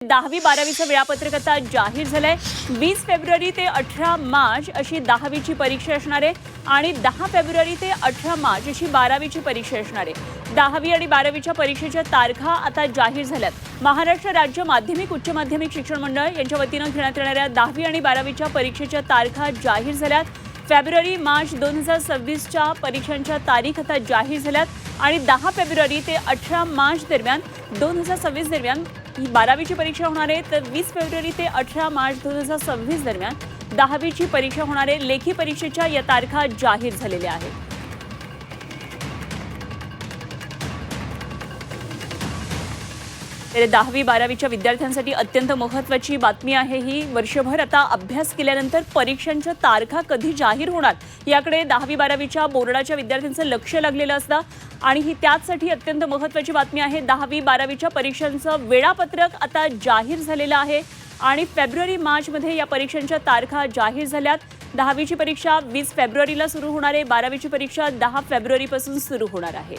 10वी 12वीचं वेळापत्रक आता जाहीर झालंय। 20 फेब्रुवारी ते 18 मार्च अशी 10वीची परीक्षा असणार आहे आणि 10 फेब्रुवारी ते 18 मार्च अशी 12वीची परीक्षा असणार आहे। 10वी आणि 12वीच्या परीक्षेच्या तारखा आता जाहीर झाल्यात। महाराष्ट्र राज्य माध्यमिक उच्च माध्यमिक शिक्षण मंडळ यांच्या वतीनं घेण्यात येणाऱ्या 10वी आणि 12वीच्या परीक्षेच्या तारखा जाहीर झाल्यात। फेब्रुवारी मार्च 2026च्या परीक्षांच्या तारीख आता जाहीर झाल्यात आणि 10 फेब्रुवारी ते 18 मार्च दरम्यान 2026 दरम्यान ही 12वीची परीक्षा होणार आहे। तर 20 फेब्रुवारी ते 18 मार्च 2026 दरम्यान 10वीची परीक्षा होणार आहे। लेखी परीक्षेच्या या तारखा जाहीर झालेल्या आहेत। तर 10वी 12वीच्या विद्यार्थ्यांसाठी अत्यंत महत्त्वाची बातमी आहे ही। वर्षभर आता अभ्यास केल्यानंतर परीक्षांच्या तारखा कधी जाहीर होणार याकडे 10वी 12वीच्या बोर्डाच्या विद्यार्थ्यांचं लक्ष लागलेलं असतं आणि ही त्याचसाठी अत्यंत महत्त्वाची बातमी आहे। 10वी 12वीच्या परीक्षांचं वेळापत्रक आता जाहीर झालेलं आहे आणि फेब्रुवारी मार्चमध्ये या परीक्षांच्या तारखा जाहीर झाल्यात। 10वीची परीक्षा 20 फेब्रुवारीला सुरू होणार आहे, 12वीची परीक्षा 10 फेब्रुवारीपासून सुरू होणार आहे।